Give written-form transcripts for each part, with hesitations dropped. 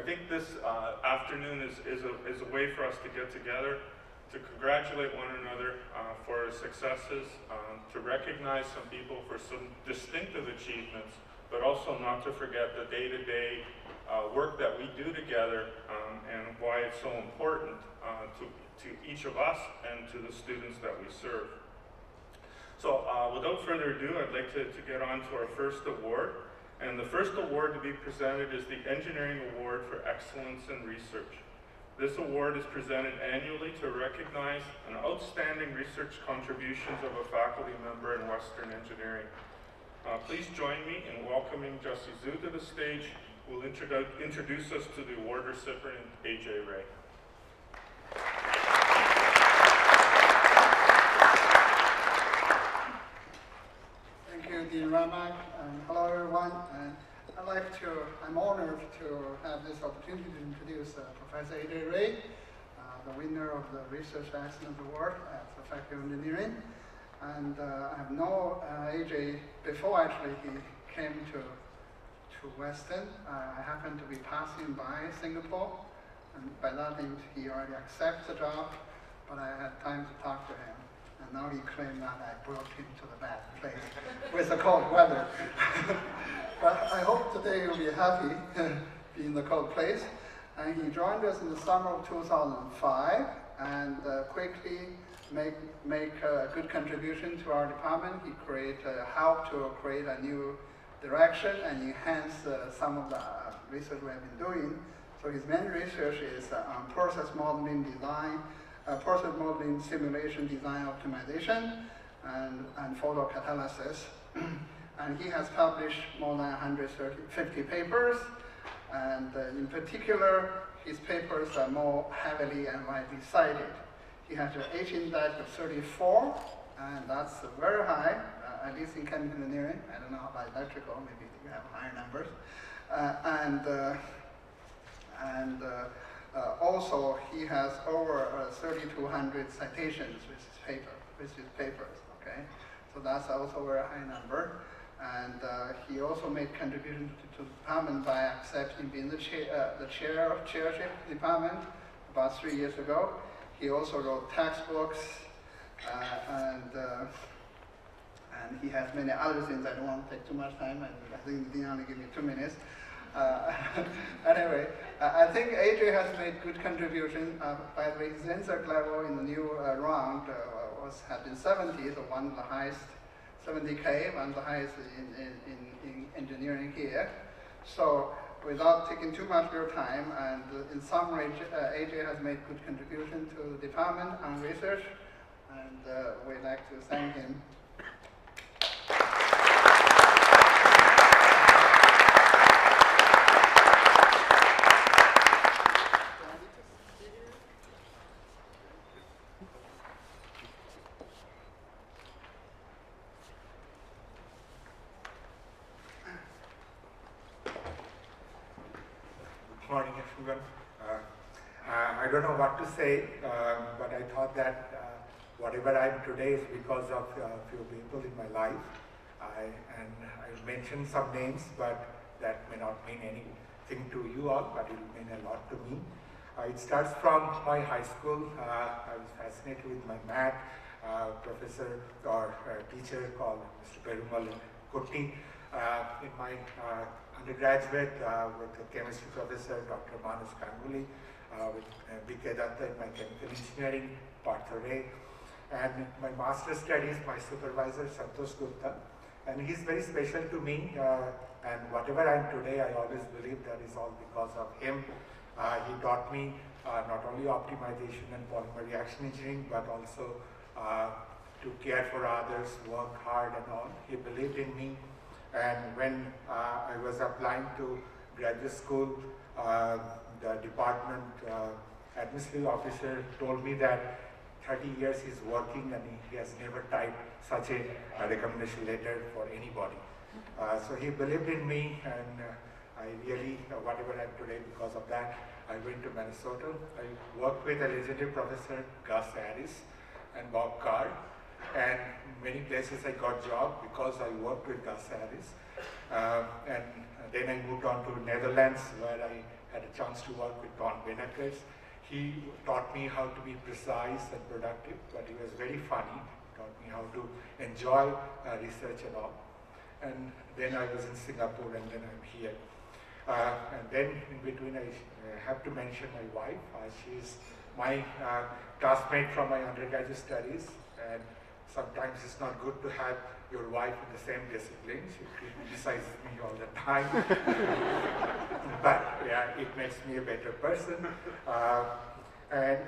think this afternoon is a way for us to get together, to congratulate one another for our successes, to recognize some people for some distinctive achievements, but also not to forget the day-to-day work that we do together and why it's so important to each of us and to the students that we serve. So without further ado, I'd like to get on to our first award. And the first award to be presented is the Engineering Award for Excellence in Research. This award is presented annually to recognize an outstanding research contributions of a faculty member in Western engineering. Please join me in welcoming Jessie Zhu to the stage, who will introduce us to the award recipient, Ajay Ray. Thank you, Dean Ramak, and hello everyone. I'm honored to have this opportunity to introduce Professor Ajay Ray, the winner of the Research Excellence Award at the Faculty of Engineering. And I have known Ajay before actually he came to Western. I happened to be passing by Singapore, and by that means he already accepted the job, but I had time to talk to him. And now he claimed that I brought him to the bad place with the cold weather. But I hope today you'll be happy being in the cold place. And he joined us in the summer of 2005 and quickly make a good contribution to our department. He helped to create a new direction and enhance some of the research we have been doing. So his main research is on process modeling design, process modeling simulation design optimization, and photocatalysis. And he has published more than 150 papers, and in particular, his papers are more heavily and widely cited. He has an H index of 34, and that's very high, at least in chemical engineering. I don't know about electrical, maybe you have higher numbers. Also, he has over 3,200 citations with his papers. Okay, so that's also a very high number. And he also made contributions to the department by accepting being the chairship department about 3 years ago. He also wrote textbooks, and he has many other things. I don't want to take too much time, and I think Dean only give me 2 minutes. Anyway, I think Ajay has made good contribution. By the way, his NSERC level in the new round had been 70, so one of the highest, 70K, one of the highest in engineering here. So without taking too much of your time, and in summary, Ajay has made good contribution to the department on research, and we'd like to thank him. Good morning, everyone. I don't know what to say, but I thought that whatever I am today is because of a few people in my life. I mentioned some names, but that may not mean anything to you all, but it will mean a lot to me. It starts from my high school. I was fascinated with my math professor or teacher called Mr. Perumal Kutty. In my undergraduate with the chemistry professor, Dr. Manus Ganguly, with B.K. Datta in my chemical engineering, Mathur. And my master's studies, my supervisor, Santosh Gupta. And he's very special to me, and whatever I am today, I always believe that is all because of him. He taught me not only optimization and polymer reaction engineering, but also to care for others, work hard and all. He believed in me. And when I was applying to graduate school, the department administrative officer told me that 30 years he's working and he has never typed such a recommendation letter for anybody. So he believed in me, and I really, whatever I am today because of that. I went to Minnesota. I worked with a legendary professor, Gus Harris and Bob Carr. And many places I got job because I worked with Gus Harris. And then I moved on to Netherlands, where I had a chance to work with Don Benakers. He taught me how to be precise and productive, but he was very funny. He taught me how to enjoy research and all. And then I was in Singapore, and then I'm here. And then in between, I have to mention my wife. She's my classmate from my undergraduate studies, and sometimes it's not good to have your wife in the same discipline. She criticizes me all the time. But yeah, it makes me a better person. And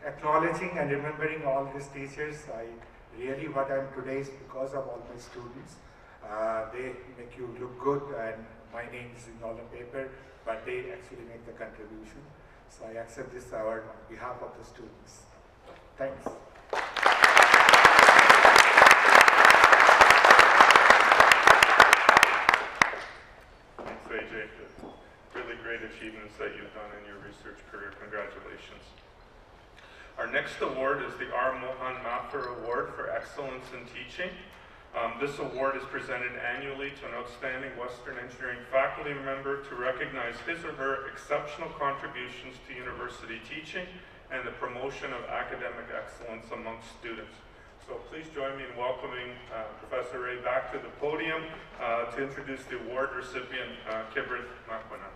acknowledging and remembering all these teachers, what I'm today is because of all my students. They make you look good, and my name is in all the paper, but they actually make the contribution. So I accept this award on behalf of the students. Thanks. Thanks, Ajay. Really great achievements that you've done in your research career. Congratulations. Our next award is the R. Mohan Mathur Award for Excellence in Teaching. This award is presented annually to an outstanding Western engineering faculty member to recognize his or her exceptional contributions to university teaching and the promotion of academic excellence amongst students. So please join me in welcoming Professor Ray back to the podium to introduce the award recipient, Kibret Mequanint.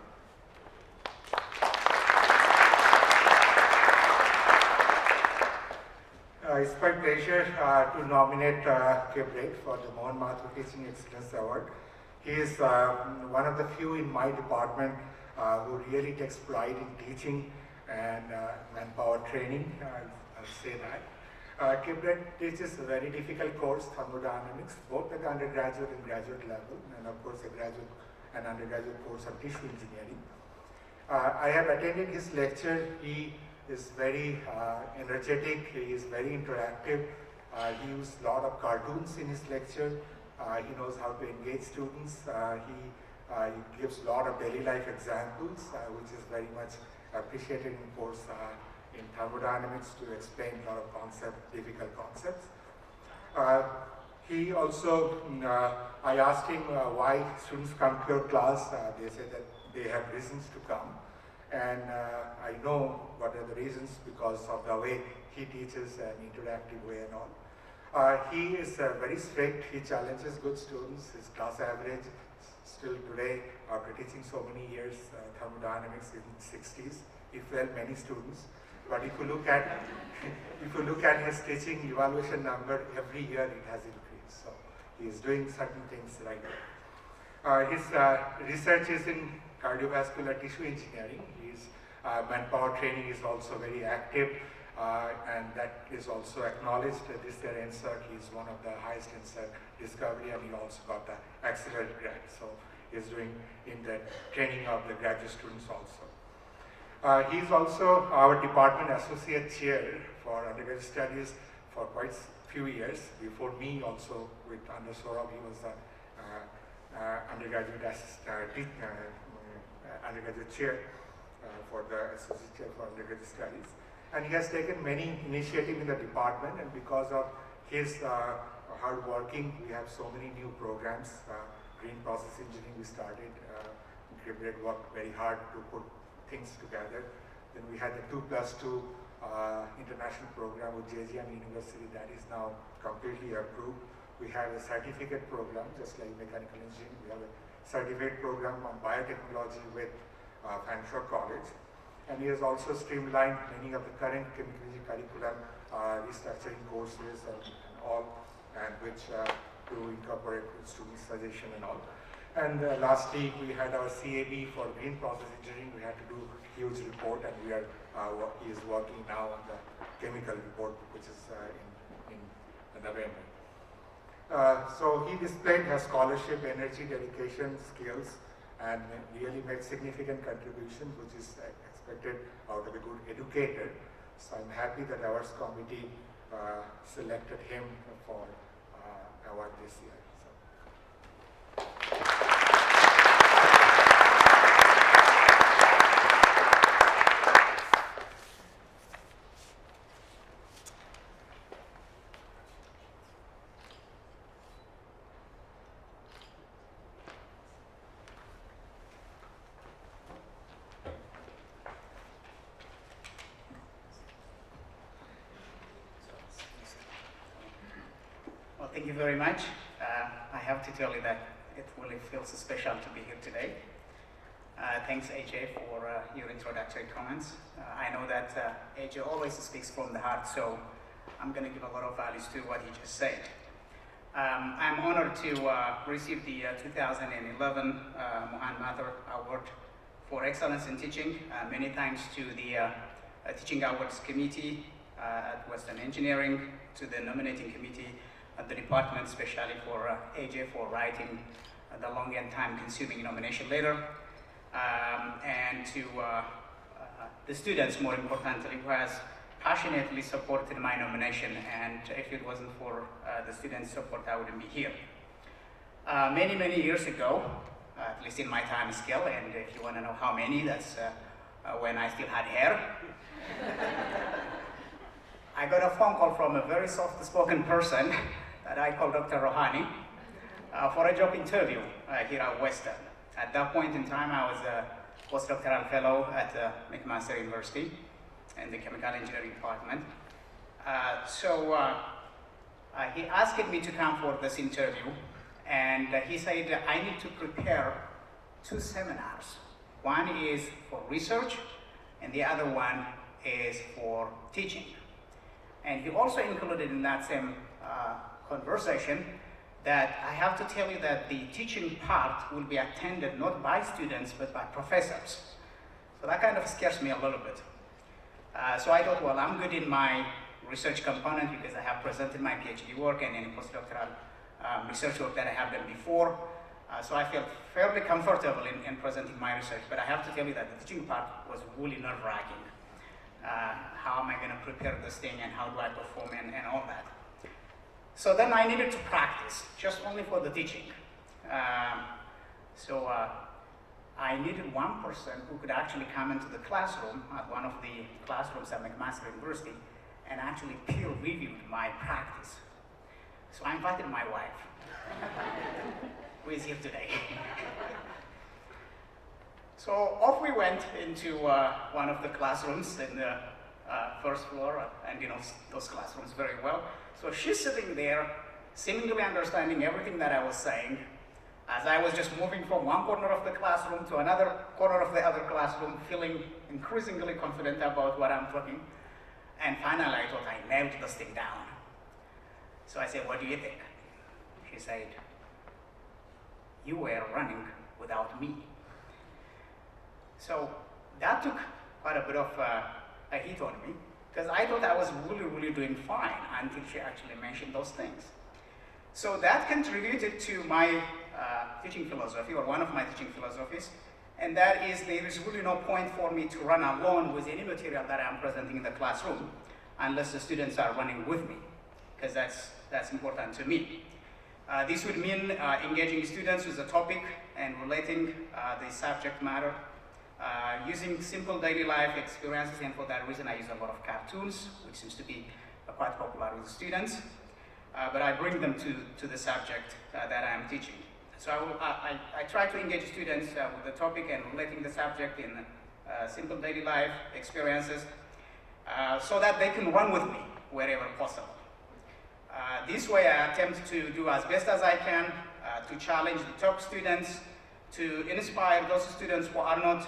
It's my pleasure to nominate Kibret for the Mohan Mathur Teaching Excellence Award. He is one of the few in my department who really takes pride in teaching and manpower training. I'll say that. Kibret teaches a very difficult course, thermodynamics, both at the undergraduate and graduate level, and of course a graduate and undergraduate course on tissue engineering. I have attended his lecture. He is very energetic, he is very interactive. He uses a lot of cartoons in his lecture. He knows how to engage students. He gives a lot of daily life examples, which is very much appreciated in course in thermodynamics to explain a lot of difficult concepts. He also, I asked him why students come to your class. They said that they have reasons to come. And I know what are the reasons because of the way he teaches an interactive way and all. He is very strict. He challenges good students. His class average still today, after teaching so many years thermodynamics in the 60s, he failed many students. But if you look at his teaching evaluation number, every year it has increased. So he is doing certain things right. His research is in cardiovascular tissue engineering. His manpower training is also very active, and that is also acknowledged. This year NSERC, he is one of the highest NSERC discovery, and he also got the accelerated grant. So he is doing in the training of the graduate students also. He is also our department associate chair for undergraduate studies for quite a few years. Before me also with under Saurabh, he was the undergraduate chair for the associate chair for undergraduate studies. And he has taken many initiatives in the department, and because of his hard working, we have so many new programs. Green process engineering we started. Kibret worked very hard to put things together. Then we had the 2+2 international program with JGM University that is now completely approved. We have a certificate program, just like mechanical engineering. We have a certificate program on biotechnology with Fanshawe College. And he has also streamlined many of the current chemical engineering curriculum, restructuring courses and all, and which to incorporate student suggestion and all. And lastly, we had our CAB for green process engineering. We had to do a huge report, and we are he is working now on the chemical report, which is in November. So he displayed her scholarship, energy, dedication, skills, and really made significant contribution, which is expected out of a good educator. So I'm happy that our committee selected him for award this year. Thank you very much. I have to tell you that it really feels special to be here today. Thanks, Ajay, for your introductory comments. I know that Ajay always speaks from the heart, so I'm going to give a lot of values to what he just said. I'm honored to receive the 2011 Mohan Mathur Award for Excellence in Teaching. Many thanks to the Teaching Awards Committee at Western Engineering, to the nominating committee at the department, especially for Ajay for writing the long and time-consuming nomination letter, and to the students, more importantly, who has passionately supported my nomination, and if it wasn't for the students' support, I wouldn't be here. Many years ago, at least in my time scale, and if you want to know how many, that's when I still had hair, I got a phone call from a very soft-spoken person that I call Dr. Rohani for a job interview here at Western. At that point in time, I was a postdoctoral fellow at McMaster University in the chemical engineering department. He asked me to come for this interview, and he said I need to prepare 2 seminars. One is for research, and the other one is for teaching. And he also included in that same conversation that I have to tell you that the teaching part will be attended not by students but by professors. So that kind of scares me a little bit. So I thought, well, I'm good in my research component because I have presented my PhD work and any postdoctoral research work that I have done before. So I felt fairly comfortable in presenting my research, but I have to tell you that the teaching part was really nerve-wracking. How am I going to prepare this thing, and how do I perform, and all that. So then I needed to practice, just only for the teaching. I needed one person who could actually come into the classroom, at one of the classrooms at McMaster University, and actually peer-reviewed my practice. So I invited my wife, who is here today. So off we went into one of the classrooms in the first floor, and you know those classrooms very well. So she's sitting there, seemingly understanding everything that I was saying, as I was just moving from one corner of the classroom to another corner of the other classroom, feeling increasingly confident about what I'm talking. And finally, I thought I nailed this thing down. So I said, "What do you think?" She said, "You were running without me." So that took quite a bit of a hit on me, because I thought I was really doing fine until she actually mentioned those things. So that contributed to my teaching philosophy, or one of my teaching philosophies, and that is there is really no point for me to run alone with any material that I'm presenting in the classroom unless the students are running with me, because that's important to me. This would mean engaging students with the topic and relating the subject matter, using simple daily life experiences, and for that reason I use a lot of cartoons, which seems to be quite popular with students, but I bring them to the subject that I am teaching. So I try to engage students with the topic and relating the subject in simple daily life experiences, so that they can run with me wherever possible. This way I attempt to do as best as I can to challenge the top students, to inspire those students who are not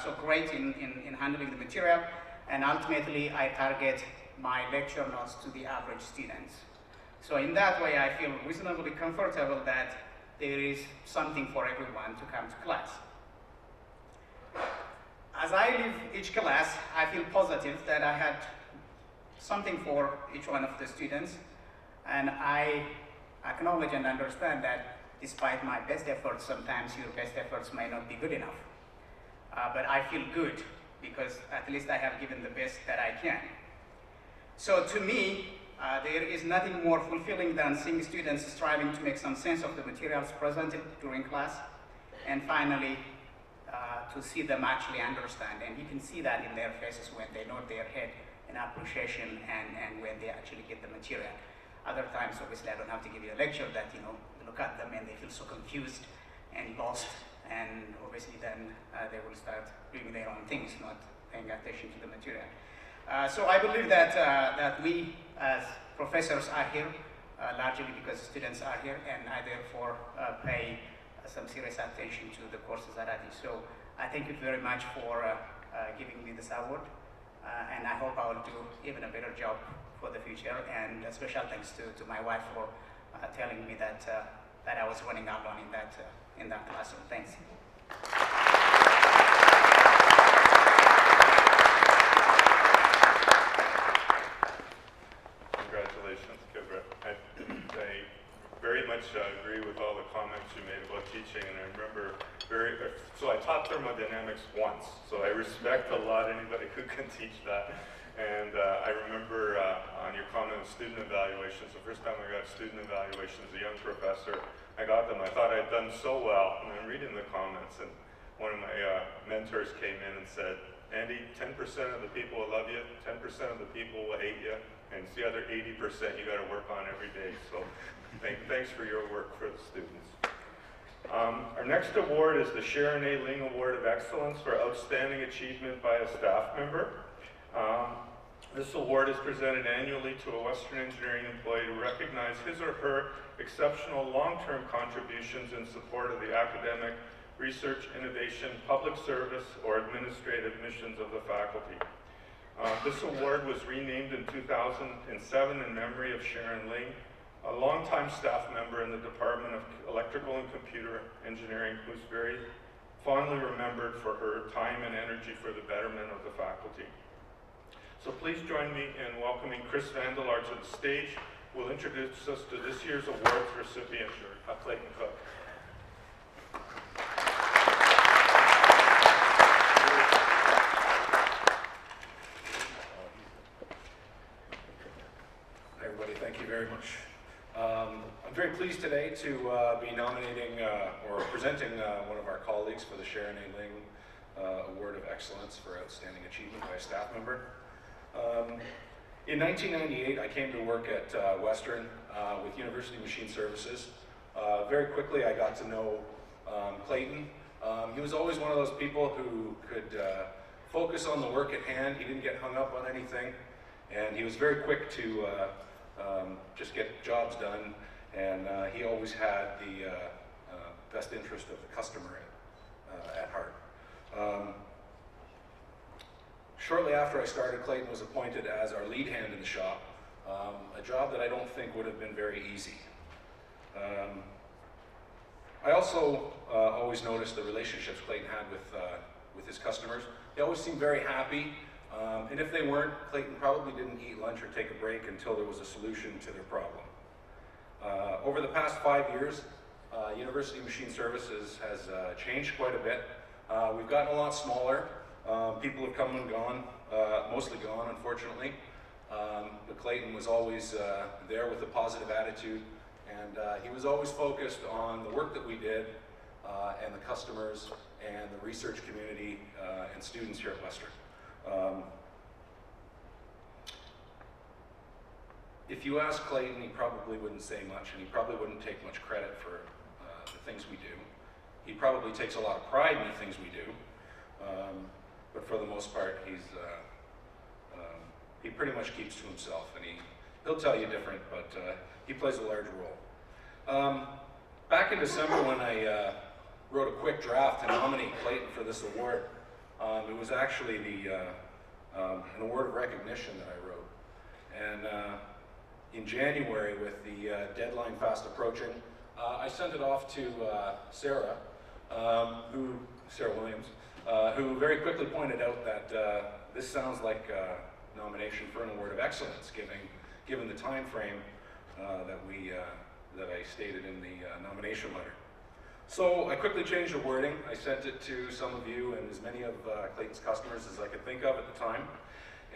so great in handling the material, and ultimately I target my lecture notes to the average students. So in that way I feel reasonably comfortable that there is something for everyone to come to class. As I leave each class, I feel positive that I had something for each one of the students, and I acknowledge and understand that despite my best efforts, sometimes your best efforts may not be good enough. But I feel good because at least I have given the best that I can. So to me, there is nothing more fulfilling than seeing students striving to make some sense of the materials presented during class, and finally to see them actually understand. And you can see that in their faces when they nod their head in appreciation and when they actually get the material. Other times, obviously, I don't have to give you a lecture that, you know, look at them and they feel so confused and lost, and obviously then they will start doing their own things, not paying attention to the material. So I believe that we as professors are here largely because students are here, and I therefore pay some serious attention to the courses that I do. So I thank you very much for giving me this award, and I hope I will do even a better job for the future. And a special thanks to my wife for telling me that that I was running alone in that classroom. Thanks. Congratulations, Kibret. I very much agree with all the comments you made about teaching, and I remember so I taught thermodynamics once, so I respect a lot anybody who can teach that. And I remember on your comment on student evaluations, the first time I got student evaluations as a young professor, I got them, I thought I'd done so well, and I'm reading the comments, and one of my mentors came in and said, Andy, 10% of the people will love you, 10% of the people will hate you, and it's the other 80% you got to work on every day. So thanks for your work for the students. Our next award is the Sharon A. Ling Award of Excellence for Outstanding Achievement by a Staff Member. This award is presented annually to a Western engineering employee to recognize his or her exceptional long-term contributions in support of the academic, research, innovation, public service, or administrative missions of the faculty. This award was renamed in 2007 in memory of Sharon Ling, a longtime staff member in the Department of Electrical and Computer Engineering, who's very fondly remembered for her time and energy for the betterment of the faculty. So please join me in welcoming Chris Vandelar to the stage, who will introduce us to this year's awards recipient, Clayton Cook. Hi everybody, thank you very much. I'm very pleased today to be nominating or presenting one of our colleagues for the Sharon A. Ling Award of Excellence for Outstanding Achievement by a Staff Member. In 1998, I came to work at Western with University Machine Services. Very quickly, I got to know Clayton. He was always one of those people who could focus on the work at hand. He didn't get hung up on anything, and he was very quick to just get jobs done, and he always had the best interest of the customer at heart. Shortly after I started, Clayton was appointed as our lead hand in the shop, a job that I don't think would have been very easy. I also always noticed the relationships Clayton had with his customers. They always seemed very happy, and if they weren't, Clayton probably didn't eat lunch or take a break until there was a solution to their problem. Over the past 5 years, University Machine Services has changed quite a bit. We've gotten a lot smaller. People have come and gone, mostly gone, unfortunately. But Clayton was always there with a positive attitude, and he was always focused on the work that we did, and the customers, and the research community, and students here at Western. If you ask Clayton, he probably wouldn't say much, and he probably wouldn't take much credit for the things we do. He probably takes a lot of pride in the things we do. But for the most part, he pretty much keeps to himself, and he'll tell you different, but he plays a large role. Back in December, when I wrote a quick draft to nominate Clayton for this award, it was actually an award of recognition that I wrote. And in January, with the deadline fast approaching, I sent it off to Sarah Williams, who very quickly pointed out that this sounds like a nomination for an award of excellence, given the time frame that I stated in the nomination letter. So I quickly changed the wording. I sent it to some of you and as many of Clayton's customers as I could think of at the time,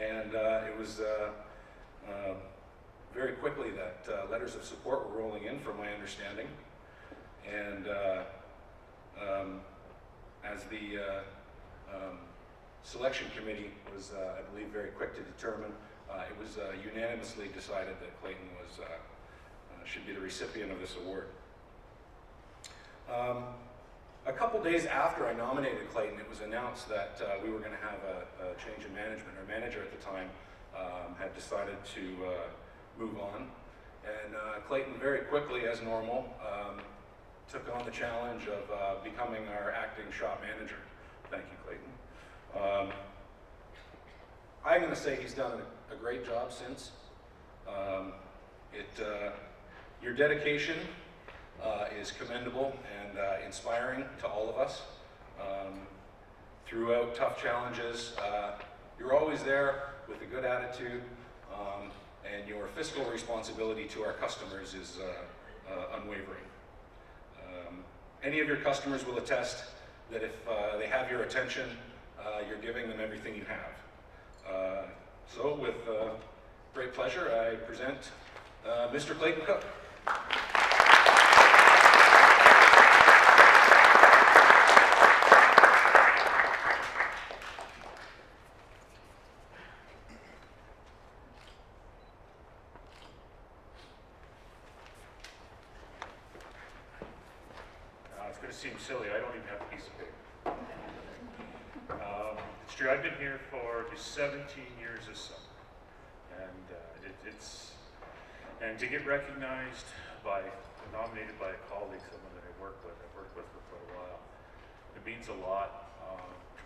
and it was very quickly that letters of support were rolling in, from my understanding, and as the selection committee was, I believe, very quick to determine, it was unanimously decided that Clayton should be the recipient of this award. A couple days after I nominated Clayton, it was announced that we were going to have a change in management. Our manager at the time had decided to move on, and Clayton very quickly, as normal, took on the challenge of becoming our acting shop manager. Thank you, Clayton. I'm going to say he's done a great job since. Your dedication is commendable and inspiring to all of us. Throughout tough challenges, you're always there with a good attitude, and your fiscal responsibility to our customers is unwavering. Any of your customers will attest that if they have your attention, you're giving them everything you have. So with great pleasure, I present Mr. Clayton Cook. It's going to seem silly, I don't even have a piece of paper. It's true, I've been here for 17 years this summer, and and to get recognized nominated by a colleague, someone that I've worked with for quite a while, it means a lot.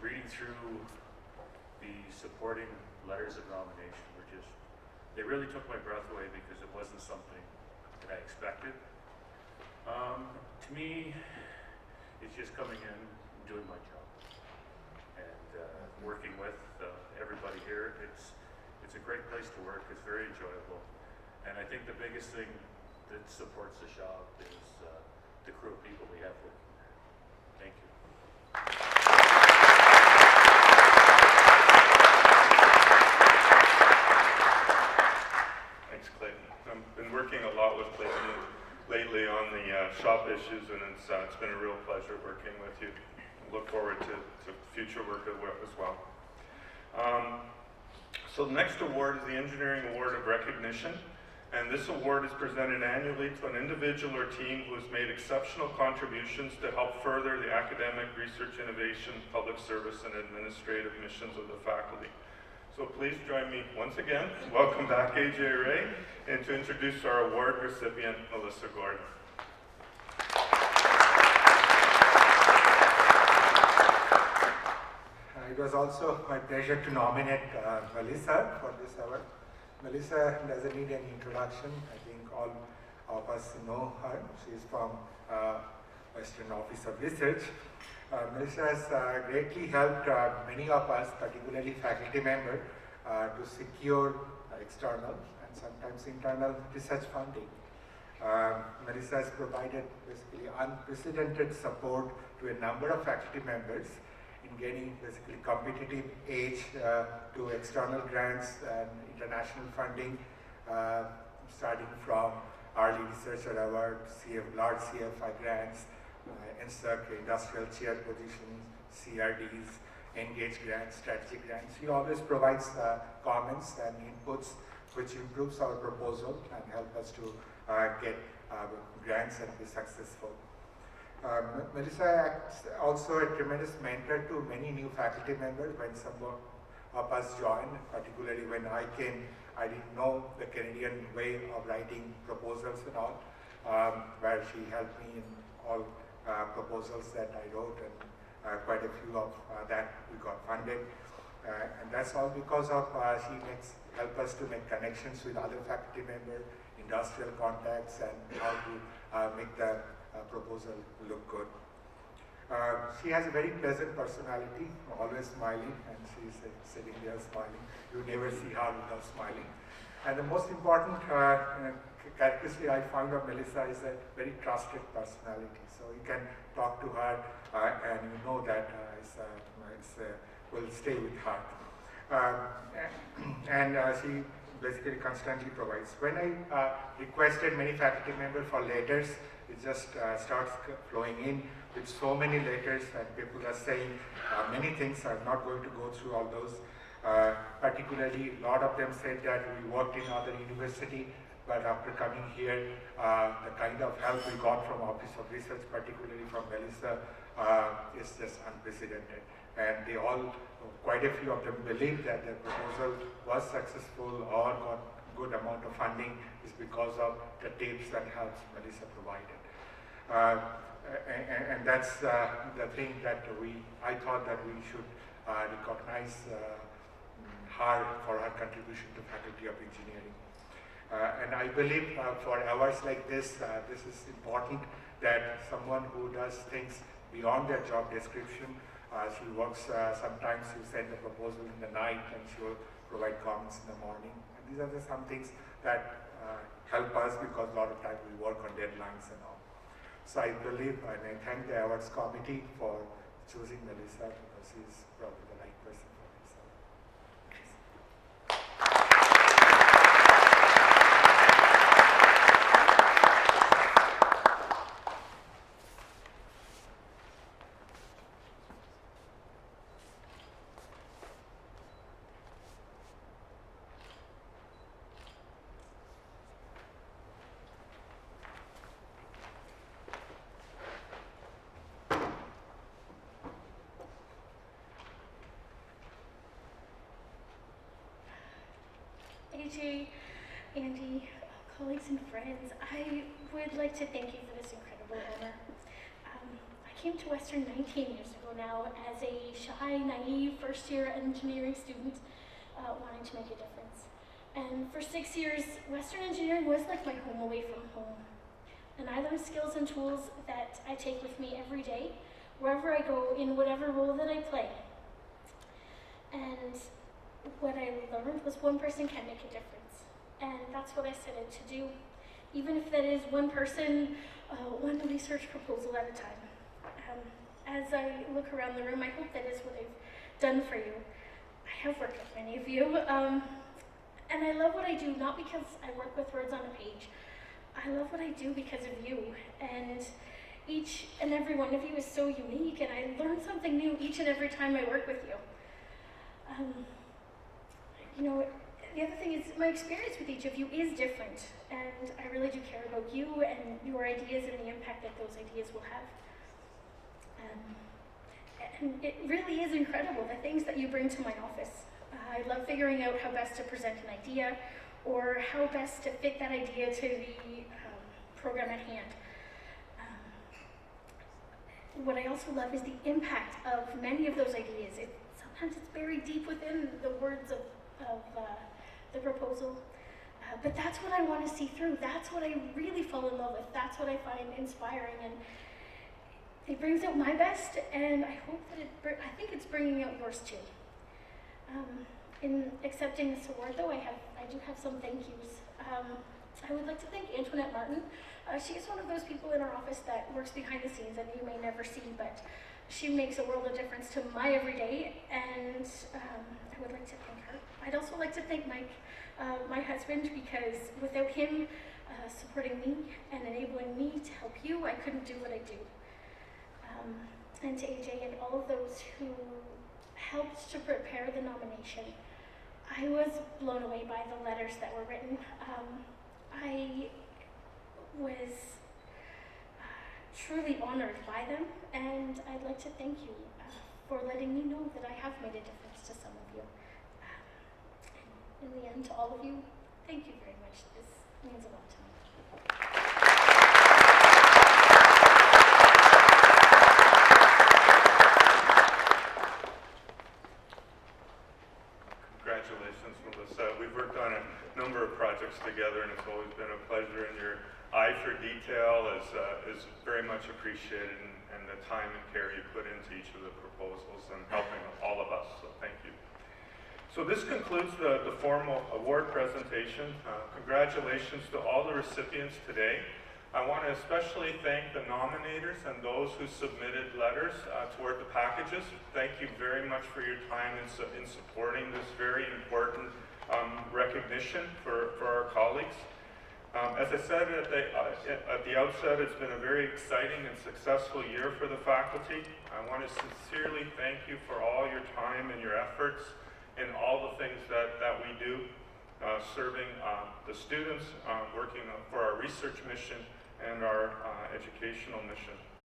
Reading through the supporting letters of nomination they really took my breath away because it wasn't something that I expected. To me, it's just coming in and doing my job, and working with everybody here. It's a great place to work. It's very enjoyable, and I think the biggest thing that supports the shop is the crew of people we have working there. Thank you. Thanks, Clayton. I've been working a lot with Clayton lately on the shop issues, and it's been a real pleasure working with you. I look forward to future work as well. So the next award is the Engineering Award of Recognition, and this award is presented annually to an individual or team who has made exceptional contributions to help further the academic, research, innovation, public service, and administrative missions of the faculty. So please join me once again, welcome back Ajay Ray, and to introduce our award recipient, Melissa Gordon. It was also my pleasure to nominate Melissa for this award. Melissa doesn't need any introduction. I think all of us know her. She's from Western Office of Research. Melissa has greatly helped many of us, particularly faculty members, to secure external and sometimes internal research funding. Melissa has provided basically unprecedented support to a number of faculty members in getting basically competitive aid to external grants and international funding, starting from early researcher award, large CFI grants, NSERC industrial chair positions, CRDs, engage grants, strategic grants. She always provides comments and inputs which improves our proposal and help us to get grants and be successful. Melissa acts also a tremendous mentor to many new faculty members. When some of us joined, particularly when I came, I didn't know the Canadian way of writing proposals and all, where she helped me in all proposals that I wrote, and quite a few of that we got funded. And that's all because of she help us to make connections with other faculty members, industrial contacts, and how to make the proposal look good. She has a very pleasant personality, always smiling, and she's sitting there smiling. You never see her without smiling. And the most important characteristic I found of Melissa is a very trusted personality. So you can talk to her and you know that will stay with her. And she basically constantly provides. When I requested many faculty members for letters, it just starts flowing in with so many letters, and people are saying many things. I'm not going to go through all those. Particularly, a lot of them said that we worked in other university, but after coming here, the kind of help we got from Office of Research, particularly from Melissa, is just unprecedented. And they all, quite a few of them, believed that the proposal was successful or good amount of funding is because of the tips and helps Melissa provided. And that's the thing that I thought that we should recognize her for her contribution to Faculty of Engineering. And I believe for hours like this, this is important that someone who does things beyond their job description, she works, sometimes you send a proposal in the night and she will provide comments in the morning. And these are some things that help us because a lot of times we work on deadlines and all. So I believe and I thank the awards committee for choosing Melissa because she's probably the right person for this. Ajay, Andy, colleagues and friends, I would like to thank you for this incredible honor. I came to Western 19 years ago now as a shy, naive first-year engineering student wanting to make a difference. And for 6 years, Western engineering was like my home away from home. And I learned skills and tools that I take with me every day, wherever I go, in whatever role that I play. And what I learned was one person can make a difference. And that's what I set out to do, even if that is one person, one research proposal at a time. As I look around the room, I hope that is what I've done for you. I have worked with many of you, and I love what I do, not because I work with words on a page. I love what I do because of you, and each and every one of you is so unique, and I learn something new each and every time I work with you. You know, the other thing is my experience with each of you is different, and I really do care about you and your ideas and the impact that those ideas will have. And it really is incredible, the things that you bring to my office. I love figuring out how best to present an idea or how best to fit that idea to the program at hand. What I also love is the impact of many of those ideas. Sometimes it's buried deep within the words of the proposal, but that's what I want to see through. That's what I really fall in love with. That's what I find inspiring, and it brings out my best, and I hope that I think it's bringing out yours too. In accepting this award, though, I do have some thank yous. I would like to thank Antoinette Martin. She is one of those people in our office that works behind the scenes and you may never see, but she makes a world of difference to my everyday, and I would like to thank her. I'd also like to thank Mike, my husband, because without him supporting me and enabling me to help you, I couldn't do what I do. And to Ajay and all of those who helped to prepare the nomination. I was blown away by the letters that were written. I was truly honored by them, and I'd like to thank you for letting me know that I have made a difference to some of you. In the end, to all of you, thank you very much. This means a lot to me. Congratulations, Melissa. We've worked on a number of projects together, and it's always been a pleasure, and your eye for detail is very much appreciated, and the time and care you put into each of the proposals and helping all of us, so thank you. So this concludes the formal award presentation. Congratulations to all the recipients today. I want to especially thank the nominators and those who submitted letters toward the packages. Thank you very much for your time in supporting this very important recognition for our colleagues. As I said at the outset, it's been a very exciting and successful year for the faculty. I want to sincerely thank you for all your time and your efforts in all the things that we do, serving the students, working for our research mission and our educational mission.